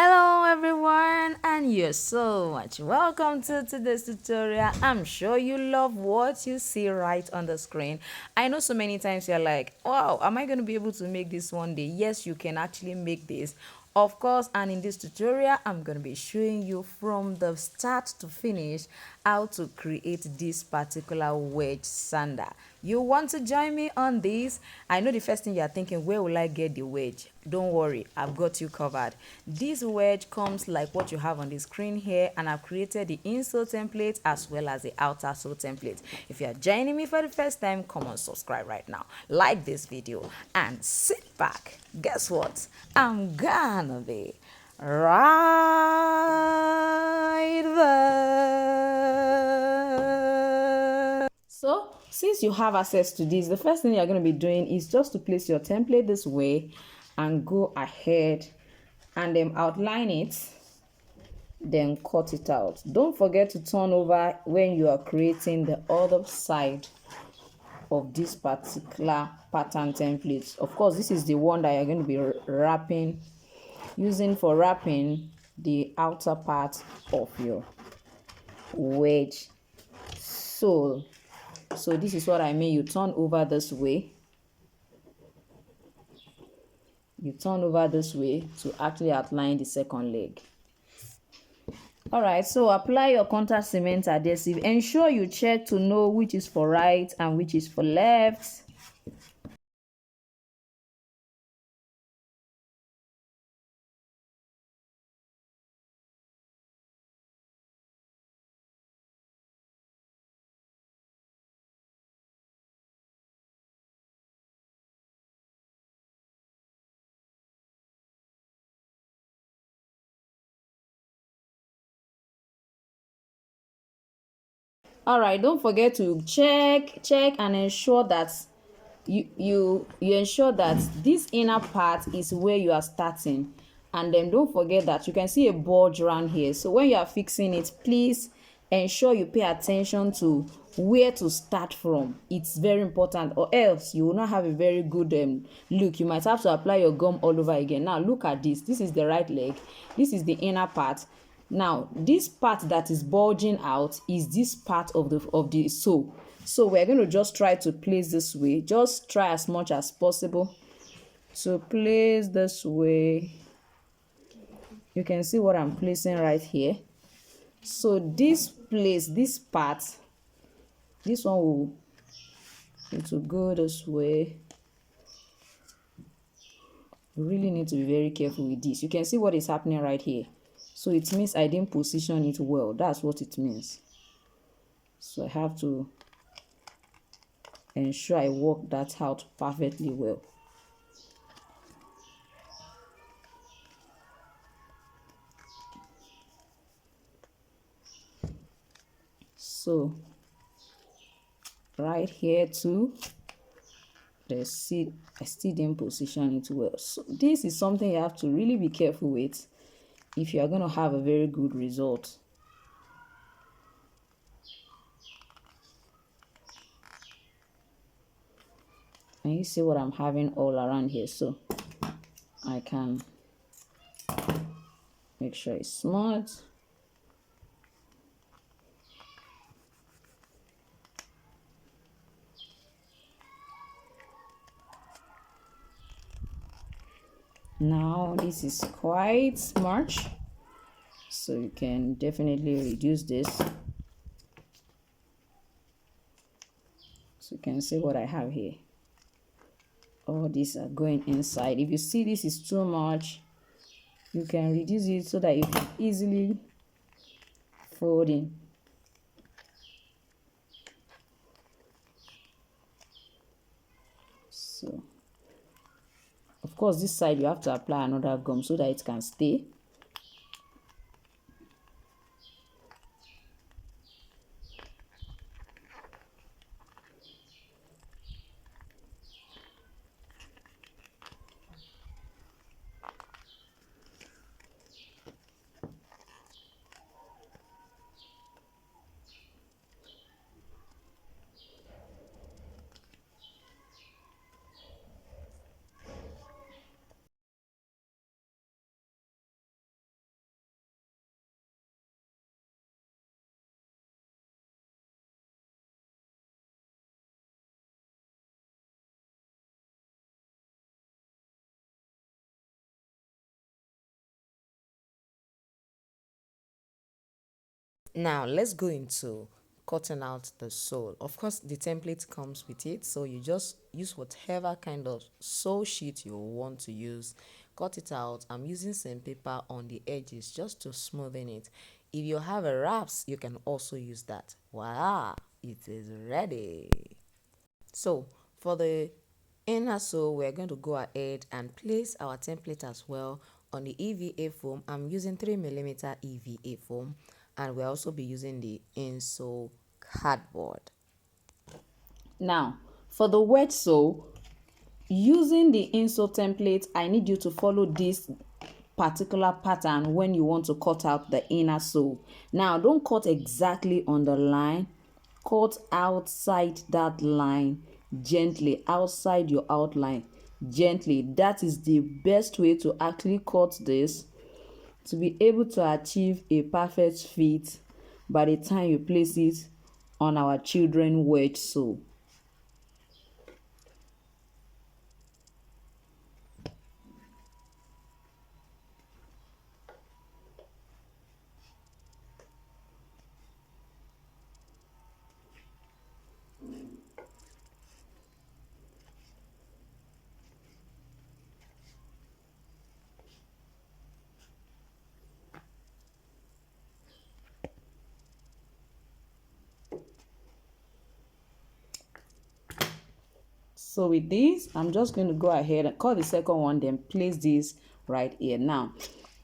Hello everyone, and you're so much welcome to today's tutorial. I'm sure you love what you see right on the screen. I know so many times you're like, wow, am I going to be able to make this one day? Yes, you can actually make this, of course. And in this tutorial, I'm going to be showing you from the start to finish how to create this particular wedge sandal. You want to join me on this? I know the first thing you're thinking, where will I get the wedge? Don't worry, I've got you covered. This wedge comes like what you have on the screen here, and I've created the insole template as well as the outer sole template. If you're joining me for the first time, come on, subscribe right now, like this video, and sit back. Guess what? I'm gonna be right there. So since you have access to this, the first thing you're going to be doing is just to place your template this way and go ahead and then outline it, then cut it out. Don't forget to turn over when you are creating the other side of this particular pattern template. Of course, this is the one that you're going to be wrapping, using for wrapping the outer part of your wedge sole. So this is what I mean. You turn over this way. You turn over this way to actually outline the second leg. All right, so apply your contact cement adhesive. Ensure you check to know which is for right and which is for left. All right, don't forget to check and ensure that you ensure that this inner part is where you are starting. And then don't forget that you can see a bulge around here. So when you are fixing it, please ensure you pay attention to where to start from. It's very important, or else you will not have a very good look. You might have to apply your gum all over again. Now look at this. This is the right leg. This is the inner part. Now this part that is bulging out is this part of the sole. So we're going to just try to place this way. Just try as much as possible to place this way. You can see what I'm placing right here. So this place, this part, this one will, it will go this way. You really need to be very careful with this. You can see what is happening right here. So it means I didn't position it well. That's what it means. So I have to ensure I work that out perfectly well. So right here too, I still didn't position it well. So this is something you have to really be careful with if you are going to have a very good result. And you see what I'm having all around here, so I can make sure it's smooth. Now this is quite much, so you can definitely reduce this. So you can see what I have here. All these are going inside. If you see this is too much, you can reduce it so that you can easily fold in. So of course this side you have to apply another gum so that it can stay. Now let's go into cutting out the sole. Of course, the template comes with it, so you just use whatever kind of sole sheet you want to use. Cut it out. I'm using sandpaper on the edges just to smoothen it. If you have a wraps, you can also use that. Voila, it is ready. So for the inner sole, we're going to go ahead and place our template as well on the EVA foam. I'm using 3mm EVA foam, and we'll also be using the insole cardboard. Now, for the wedge sole, using the insole template, I need you to follow this particular pattern when you want to cut out the inner sole. Now, don't cut exactly on the line. Cut outside that line gently, outside your outline gently. That is the best way to actually cut this, to be able to achieve a perfect fit by the time you place it on our children wedge sole. So with this, I'm just going to go ahead and cut the second one, then place this right here. Now,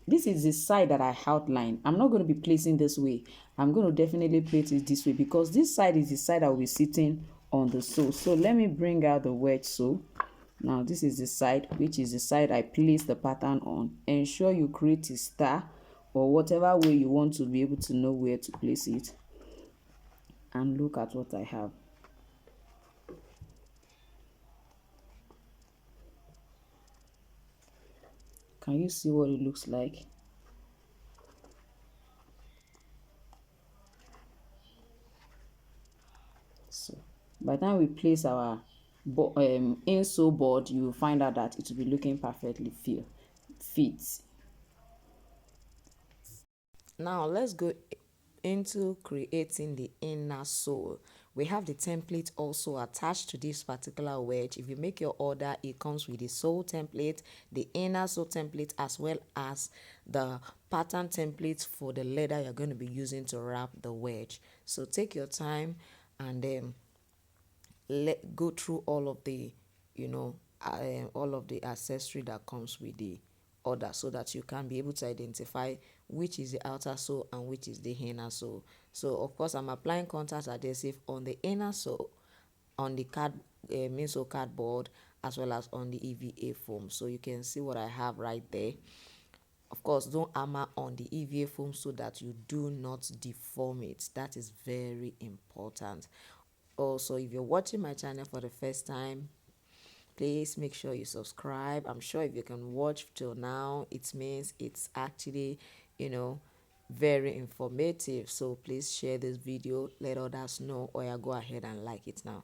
this is the side that I outlined. I'm not going to be placing this way. I'm going to definitely place it this way because this side is the side I will be sitting on the sole. So let me bring out the wedge sole. Now, this is the side, which is the side I place the pattern on. Ensure you create a star or whatever way you want to be able to know where to place it. And look at what I have. Can you see what it looks like? So by the time we place our insole board, you will find out that it will be looking perfectly fit. Now let's go into creating the inner sole. We have the template also attached to this particular wedge. If you make your order, it comes with the sole template, the inner sole template, as well as the pattern template for the leather you're going to be using to wrap the wedge. So take your time and then go through all of the all of the accessory that comes with the order, so that you can be able to identify which is the outer sole and which is the inner sole. So of course, I'm applying contact adhesive on the inner sole, on the insole cardboard, as well as on the EVA foam. So you can see what I have right there. Of course, don't hammer on the EVA foam so that you do not deform it. That is very important. Also, if you're watching my channel for the first time, please make sure you subscribe. I'm sure if you can watch till now, it means it's actually, very informative. So please share this video, let others know, or go ahead and like it now.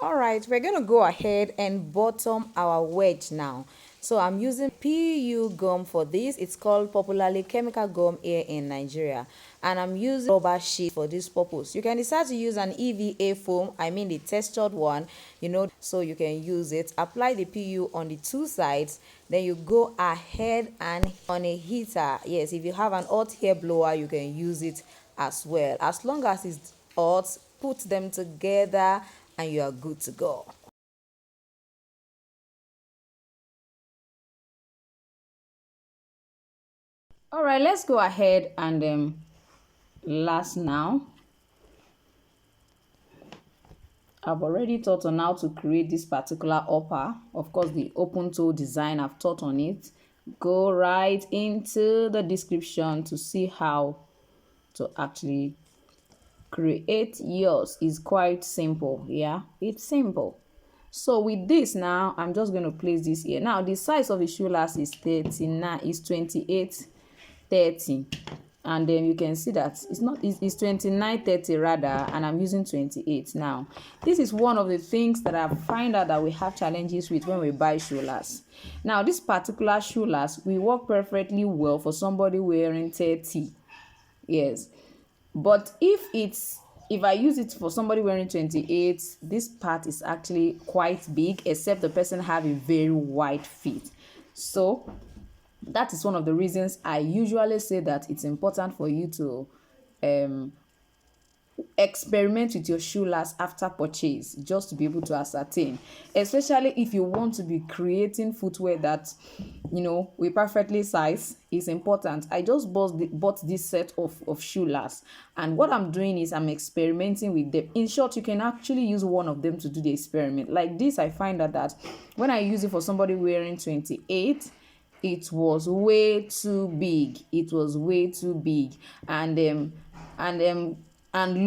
All right, we're going to go ahead and bottom our wedge now. So I'm using PU gum for this. It's called popularly chemical gum here in Nigeria. And I'm using rubber sheet for this purpose. You can decide to use an EVA foam, I mean the textured one, so you can use it. Apply the PU on the two sides. Then you go ahead and on a heater. Yes, if you have an hot hair blower, you can use it as well. As long as it's hot, put them together and you are good to go. All right, let's go ahead and last now. I've already taught on how to create this particular upper. Of course, the open toe design, I've taught on it. Go right into the description to see how to actually create yours. Is quite simple. Yeah, it's simple. So with this now, I'm just going to place this here. Now the size of the shoe last is 39, is 28, 30. And then you can see that it's 29.30 rather, and I'm using 28 now. This is one of the things that I find out that we have challenges with when we buy shoe lasts. Now this particular shoe last will work perfectly well for somebody wearing 30. Yes, But if I use it for somebody wearing 28, this part is actually quite big, except the person have a very wide feet. So that is one of the reasons I usually say that it's important for you to experiment with your shoe last after purchase, just to be able to ascertain, especially if you want to be creating footwear that we perfectly size. Is important. I just bought this set of shoe last, and what I'm doing is I'm experimenting with them. In short, you can actually use one of them to do the experiment. Like this, I find that when I use it for somebody wearing 28, it was way too big. It was way too big, and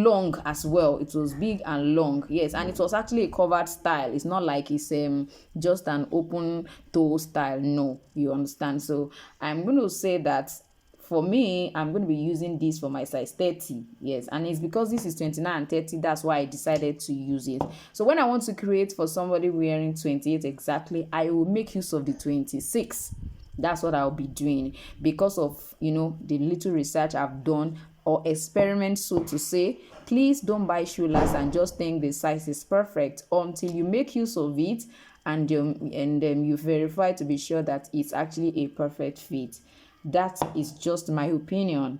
long as well. It was big and long, yes, and it was actually a covered style. It's not like it's just an open toe style. No, you understand. So I'm going to say that for me, I'm going to be using this for my size 30. Yes, and it's because this is 29 and 30. That's why I decided to use it. So when I want to create for somebody wearing 28 exactly, I will make use of the 26. That's what I'll be doing because of the little research I've done, or experiment, so to say. Please don't buy shoe last and just think the size is perfect until you make use of it, and you verify to be sure that it's actually a perfect fit. That is just my opinion.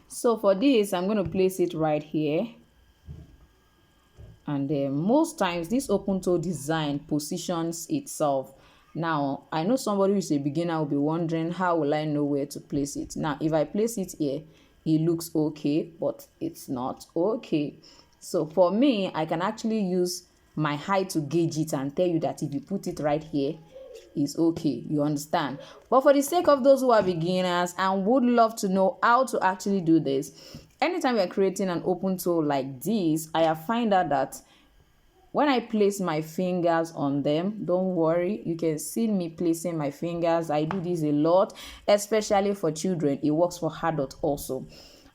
So for this, I'm going to place it right here. And most times this open toe design positions itself. Now I know somebody who is a beginner will be wondering, how will I know where to place it? Now if I place it here, it looks okay, but it's not okay. So for me, I can actually use my height to gauge it and tell you that if you put it right here, is okay. You understand? But for the sake of those who are beginners and would love to know how to actually do this, anytime we are creating an open toe like this, I have found out that when I place my fingers on them, don't worry, you can see me placing my fingers. I do this a lot, especially for children. It works for adults also.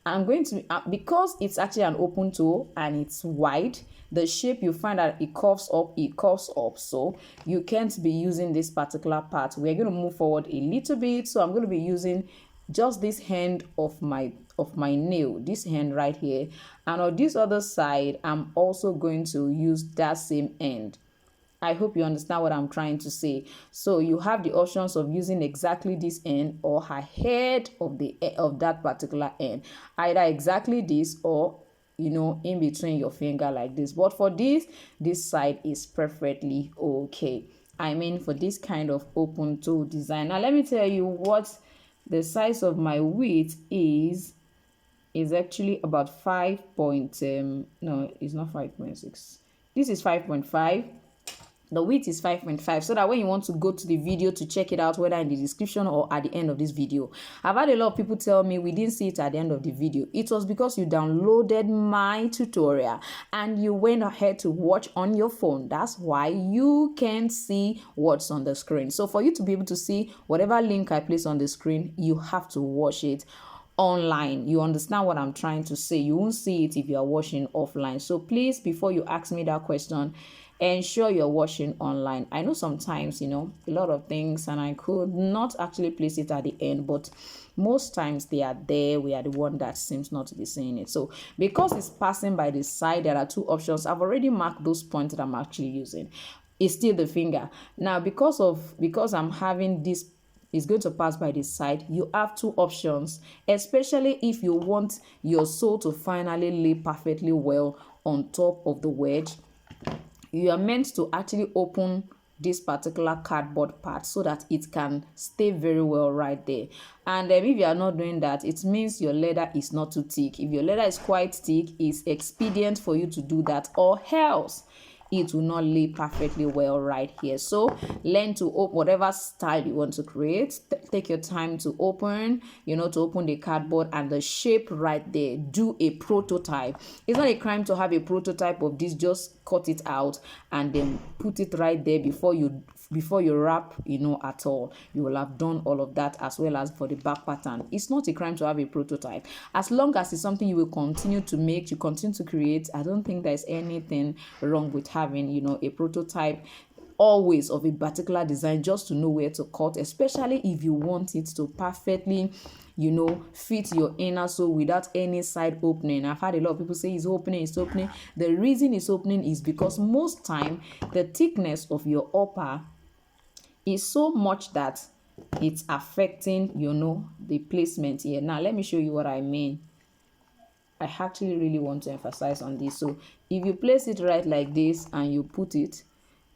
I'm going to, because it's actually an open toe and it's wide, the shape you find that it curves up, so you can't be using this particular part. We're going to move forward a little bit, so I'm going to be using just this hand of my nail, this hand right here, and on this other side I'm also going to use that same end. I hope you understand what I'm trying to say. So you have the options of using exactly this end or ahead of that particular end, either exactly this or in between your finger like this. But for this side is perfectly okay. I mean, for this kind of open toe design. Now let me tell you what the size of my width is actually about 5 point no, it's not 5.6. This is 5.5. The width is 5.5, so that when you want to go to the video to check it out, whether in the description or at the end of this video. I've had a lot of people tell me we didn't see it at the end of the video. It was because you downloaded my tutorial and you went ahead to watch on your phone. That's why you can see what's on the screen. So for you to be able to see whatever link I place on the screen, you have to watch it online. You understand what I'm trying to say? You won't see it if you are watching offline. So please, before you ask me that question, ensure you're watching online. I know sometimes a lot of things and I could not actually place it at the end, but most times they are there. We are the one that seems not to be seeing it. So because it's passing by the side, there are two options. I've already marked those points that I'm actually using. It's still the finger. Now because I'm having this is going to pass by the side, you have two options, especially if you want your sole to finally lay perfectly well on top of the wedge. You are meant to actually open this particular cardboard part so that it can stay very well right there. And if you are not doing that, it means your leather is not too thick. If your leather is quite thick, it's expedient for you to do that, or else it will not lay perfectly well right here. So learn to open whatever style you want to create. Take your time to open, to open the cardboard and the shape right there. Do a prototype. It's not a crime to have a prototype of this. Just cut it out and then put it right there before you wrap, at all. You will have done all of that, as well as for the back pattern. It's not a crime to have a prototype. As long as it's something you will continue to make, you continue to create, I don't think there's anything wrong with having, a prototype always of a particular design just to know where to cut, especially if you want it to perfectly, fit your inner sole without any side opening. I've had a lot of people say it's opening. The reason it's opening is because most time the thickness of your upper is so much that it's affecting, the placement here. Now let me show you what I mean. I actually really want to emphasize on this. So if you place it right like this and you put it,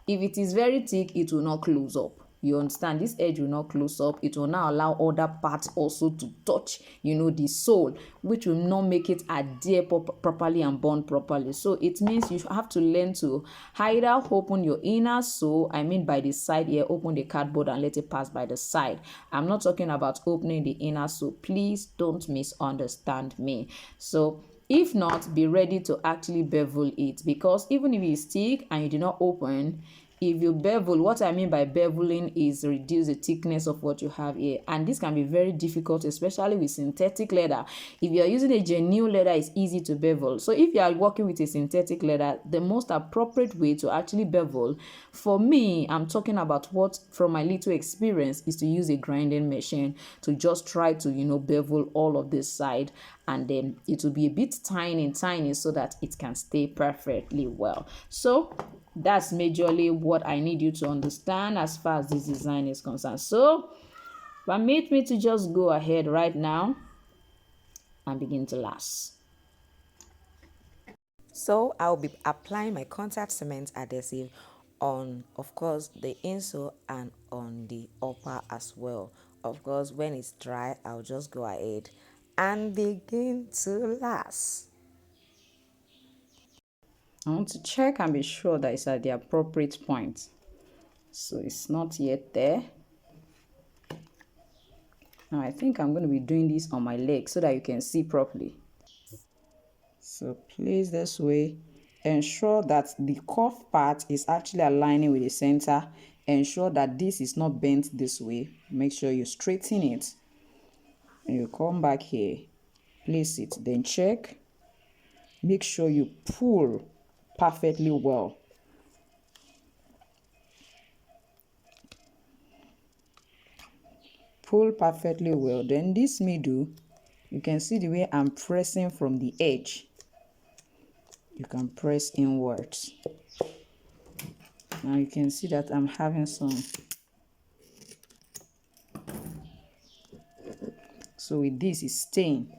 if it is very thick, it will not close up. You understand? This edge will not close up. It will not allow other parts also to touch, the sole, which will not make it adhere properly and bond properly. So it means you have to learn to either open your inner sole, I mean by the side here, open the cardboard and let it pass by the side. I'm not talking about opening the inner sole. Please don't misunderstand me. So if not, be ready to actually bevel it, because even if it's thick and you do not open, if you bevel, what I mean by beveling is reduce the thickness of what you have here, and this can be very difficult, especially with synthetic leather. If you are using a genuine leather, it's easy to bevel. So if you are working with a synthetic leather, the most appropriate way to actually bevel, for me, I'm talking about what from my little experience, is to use a grinding machine to just try to bevel all of this side, and then it will be a bit tiny so that it can stay perfectly well. So that's majorly what I need you to understand as far as this design is concerned. So permit me to just go ahead right now and begin to lace. So I'll be applying my contact cement adhesive on, of course, the insole and on the upper as well. Of course, when it's dry, I'll just go ahead and begin to lace. I want to check and be sure that it's at the appropriate point. So it's not yet there. Now I think I'm going to be doing this on my leg so that you can see properly. So place this way. Ensure that the cuff part is actually aligning with the center. Ensure that this is not bent this way. Make sure you straighten it. And you come back here. Place it. Then check. Make sure you pull perfectly well. Pull perfectly well. Then this middle, you can see the way I'm pressing from the edge. You can press inwards. Now you can see that I'm having some. So with this, it's staying.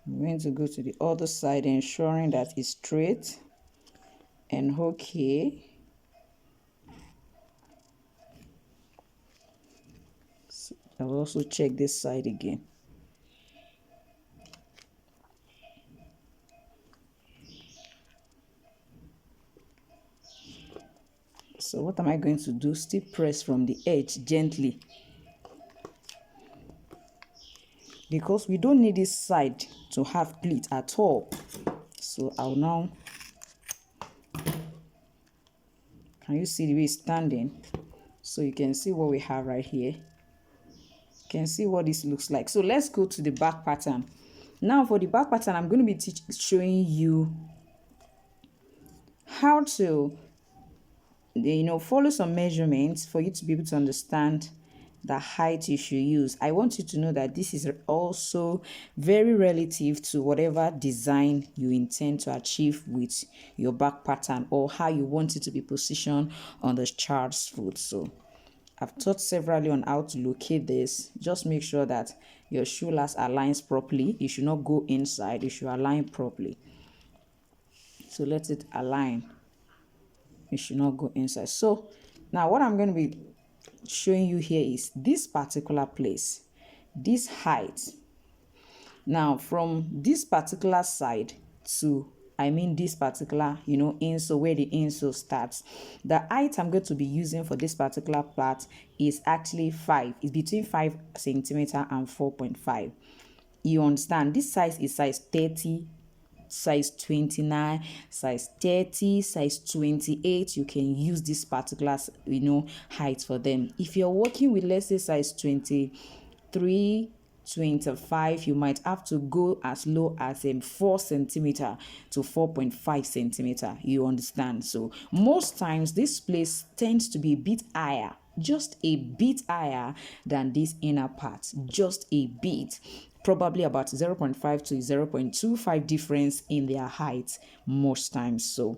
I'm going to go to the other side, ensuring that it's straight and okay. So I'll also check this side again. So what am I going to do? Still press from the edge gently, because we don't need this side to have pleat at all. So I'll now, can you see the way it's standing? So you can see what we have right here. You can see what this looks like. So let's go to the back pattern. Now for the back pattern, I'm going to be showing you how to follow some measurements for you to be able to understand the height you should use. I want you to know that this is also very relative to whatever design you intend to achieve with your back pattern, or how you want it to be positioned on the child's foot. So I've taught severally on how to locate this. Just make sure that your shoe lace aligns properly. You should not go inside. You should align properly. So let it align. You should not go inside. So now what I'm going to be showing you here is this particular place, this height. Now from this particular side to, this particular, insole, where the insole starts, the height I'm going to be using for this particular part is actually 5. It's between 5 centimeter and 4.5. You understand? This size is size 30, size 29, size 30, size 28. You can use this particular height for them. If you're working with, let's say, size 23, 25, you might have to go as low as 4 centimeter to 4.5 centimeter. You understand? So most times this place tends to be a bit higher, just a bit higher than this inner part, just a bit, probably about 0.5 to 0.25 difference in their height most times. So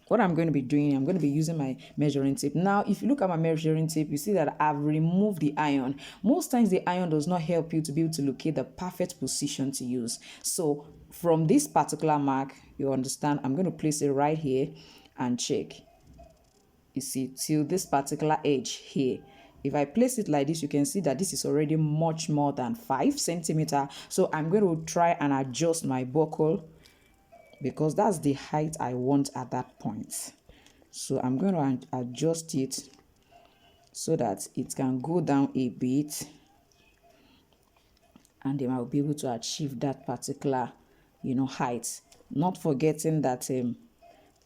what I'm going to be doing, I'm going to be using my measuring tape. Now, if you look at my measuring tape, you see that I've removed the iron. Most times the iron does not help you to be able to locate the perfect position to use. So from this particular mark, you understand, I'm going to place it right here and check. You see, till this particular edge here. If I place it like this, you can see that this is already much more than 5 centimeter. So I'm going to try and adjust my buckle because that's the height I want at that point. So I'm going to adjust it so that it can go down a bit, and then I'll be able to achieve that particular, height. Not forgetting that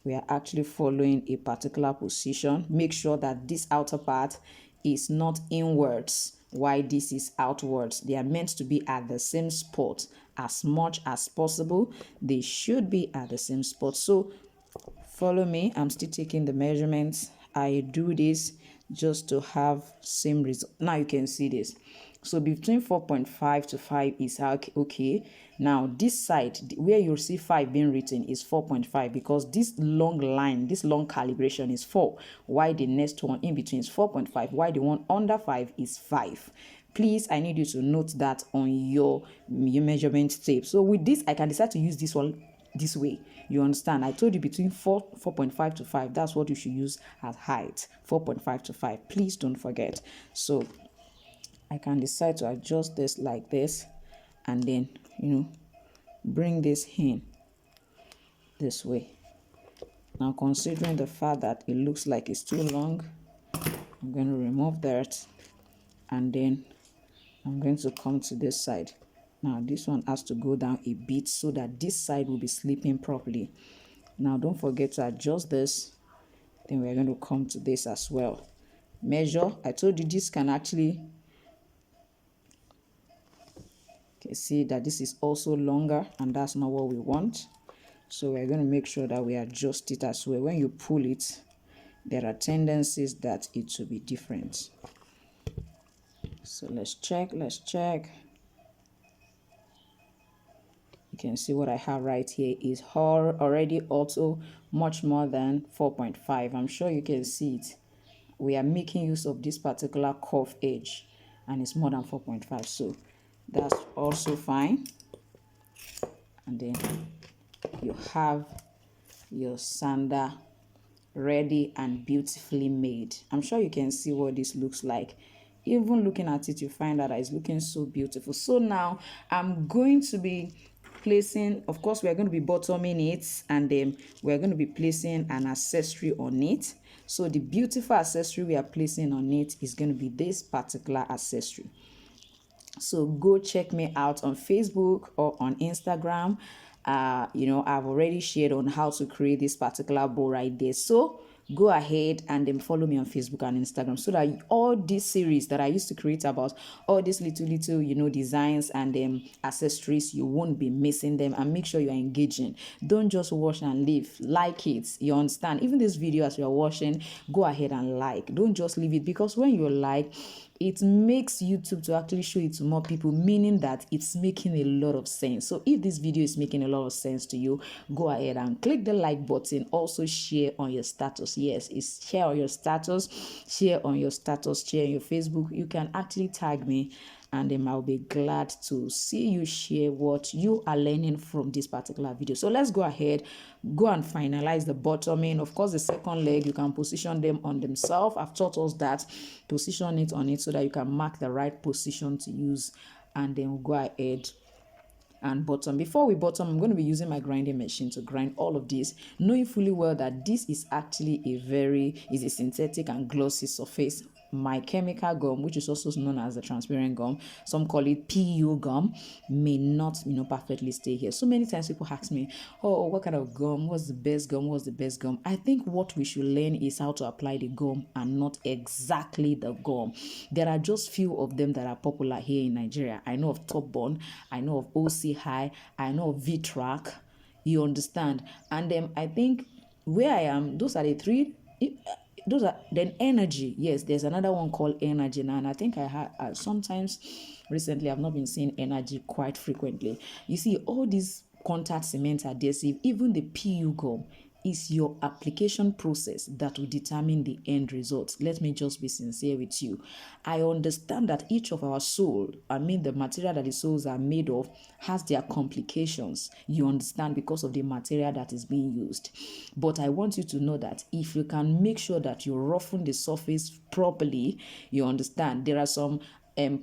we are actually following a particular position. Make sure that this outer part is not inwards while this is outwards. They are meant to be at the same spot as much as possible. They should be at the same spot. So follow me. I'm still taking the measurements. I do this just to have same result. Now you can see this. So between 4.5 to 5 is okay. Now this side where you see 5 being written is 4.5 because this long line, this long calibration is 4. While the next one in between is 4.5. While the one under 5 is 5. Please, I need you to note that on your measurement tape. So with this, I can decide to use this one this way. You understand? I told you between 4.5 to 5. That's what you should use as height. 4.5 to 5. Please don't forget. So I can decide to adjust this like this and then, bring this in this way. Now, considering the fact that it looks like it's too long, I'm going to remove that and then I'm going to come to this side. Now, this one has to go down a bit so that this side will be sleeping properly. Now, don't forget to adjust this. Then we're going to come to this as well. Measure. I told you this can actually see that this is also longer and that's not what we want. So we're going to make sure that we adjust it as well. When you pull it, there are tendencies that it will be different. So let's check. You can see what I have right here is already also much more than 4.5. I'm sure you can see it. We are making use of this particular curve edge and it's more than 4.5. So that's also fine. And then you have your sandal ready and beautifully made. I'm sure you can see what this looks like. Even looking at it, you find that it's looking so beautiful. So now I'm going to be placing, of course, we are going to be bottoming it, and then we're going to be placing an accessory on it. So the beautiful accessory we are placing on it is going to be this particular accessory. So go check me out on Facebook or on Instagram. I've already shared on how to create this particular bow right there. So go ahead and then follow me on Facebook and Instagram so that all these series that I used to create about all these little designs and accessories, you won't be missing them. And make sure you're engaging. Don't just watch and leave. Like it. You understand? Even this video as you're watching, go ahead and like. Don't just leave it, because when you like, it makes YouTube to actually show it to more people, meaning that it's making a lot of sense. So if this video is making a lot of sense to you, go ahead and click the like button. Also share on your status. Yes, it's share on your status, share on your status, share on your Facebook. You can actually tag me, and then I'll be glad to see you share what you are learning from this particular video. So let's go ahead, go and finalize the bottoming. Of course, the second leg, you can position them on themselves. I've taught us that. Position it on it so that you can mark the right position to use, and then we'll go ahead and bottom. Before we bottom, I'm going to be using my grinding machine to grind all of this, knowing fully well that this is actually a synthetic and glossy surface my chemical gum, which is also known as the transparent gum, some call it PU gum, may not, perfectly stay here. So many times people ask me, oh, what kind of gum? What's the best gum? What's the best gum? I think what we should learn is how to apply the gum and not exactly the gum. There are just few of them that are popular here in Nigeria. I know of Top Bond, I know of OC High, I know of V-Track. You understand? And I think where I am, those are the three. Those are then energy. Yes, there's another one called energy now, and I think I had sometimes recently I've not been seeing energy quite frequently. You see, all these contact cement adhesive, even the PU gum, is your application process that will determine the end result. Let me just be sincere with you. I understand that each of our sole, the material that the soles are made of, has their complications. You understand, because of the material that is being used. But I want you to know that if you can make sure that you roughen the surface properly, you understand, there are some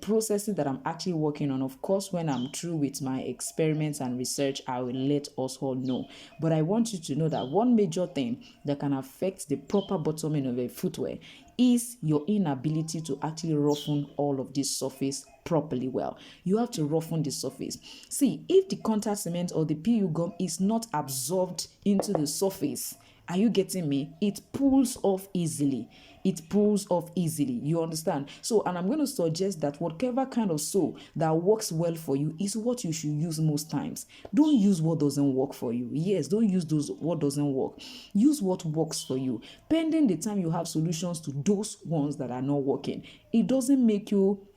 processes that I'm actually working on. Of course, when I'm through with my experiments and research, I will let us all know. But I want you to know that one major thing that can affect the proper bottoming of a footwear is your inability to actually roughen all of this surface properly well. You have to roughen the surface. See, if the contact cement or the PU gum is not absorbed into the surface, are you getting me? It pulls off easily. It pulls off easily. You understand? So, and I'm going to suggest that whatever kind of sole that works well for you is what you should use most times. Don't use what doesn't work for you. Yes, don't use those what doesn't work. Use what works for you. Pending the time you have solutions to those ones that are not working, it doesn't make you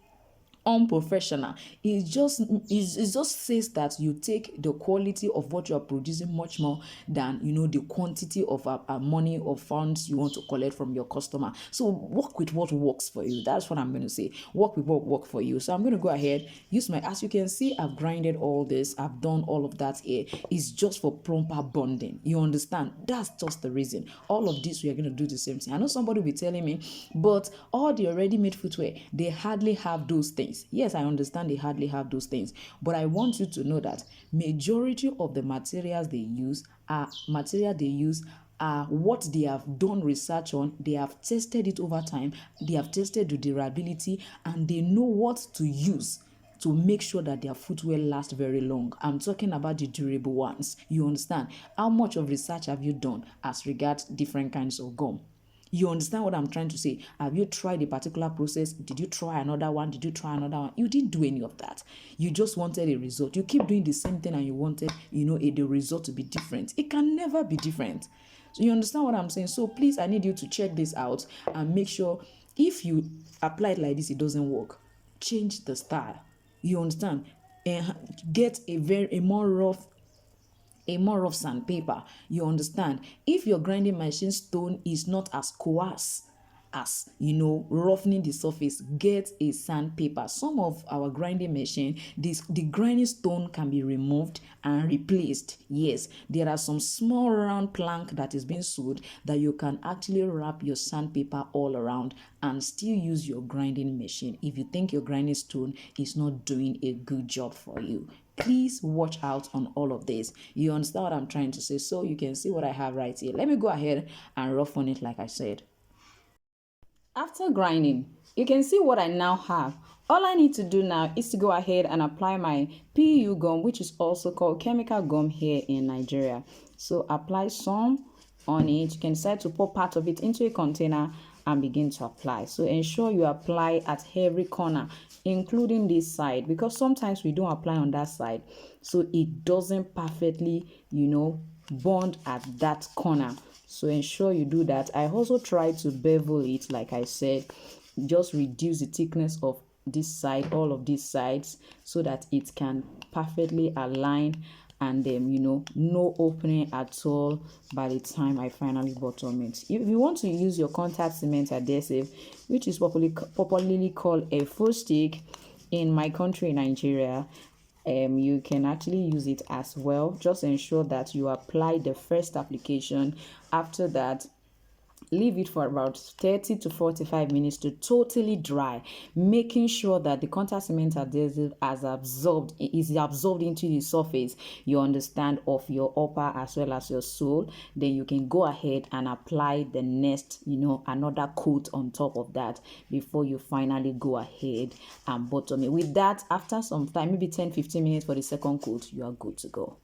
unprofessional. It just says that you take the quality of what you are producing much more than the quantity of money or funds you want to collect from your customer. So work with what works for you. That's what I'm going to say. Work with what works for you. So I'm going to go ahead, use my, as you can see, I've grinded all this, I've done all of that here. It's just for proper bonding. You understand? That's just the reason. All of this, we are going to do the same thing. I know somebody will be telling me, but all the already made footwear, they hardly have those things. Yes, I understand they hardly have those things, but I want you to know that majority of the materials they use are what they have done research on. They have tested it over time. They have tested the durability, and they know what to use to make sure that their footwear lasts very long. I'm talking about the durable ones. You understand? How much of research have you done as regards different kinds of gum? You understand what I'm trying to say? Have you tried a particular process? Did you try another one? Did you try another one? You didn't do any of that. You just wanted a result. You keep doing the same thing and you wanted, the result to be different. It can never be different. So you understand what I'm saying? So please, I need you to check this out and make sure if you apply it like this, it doesn't work. Change the style. You understand? And get a more rough sandpaper. You understand? If your grinding machine stone is not as coarse as roughening the surface, get a sandpaper. Some of our grinding machine, the grinding stone can be removed and replaced. Yes, there are some small round plank that is being sewed that you can actually wrap your sandpaper all around and still use your grinding machine if you think your grinding stone is not doing a good job for you. Please watch out on all of this. You understand what I'm trying to say? So you can see what I have right here. Let me go ahead and roughen it like I said. After grinding, you can see what I now have. All I need to do now is to go ahead and apply my PU gum, which is also called chemical gum here in Nigeria. So apply some on it. You can decide to pour part of it into a container and begin to apply. So ensure you apply at every corner, including this side, because sometimes we don't apply on that side, so it doesn't perfectly bond at that corner. So ensure you do that. I also try to bevel it, like I said, just reduce the thickness of this side, all of these sides, so that it can perfectly align, and no opening at all by the time I finally bottom it. If you want to use your contact cement adhesive, which is popularly called a full stick in my country, Nigeria, you can actually use it as well. Just ensure that you apply the first application. After that, leave it for about 30 to 45 minutes to totally dry, making sure that the contact cement adhesive is absorbed into the surface, you understand, of your upper as well as your sole. Then you can go ahead and apply the next, another coat on top of that before you finally go ahead and bottom it. With that, after some time, maybe 10-15 minutes for the second coat, you are good to go.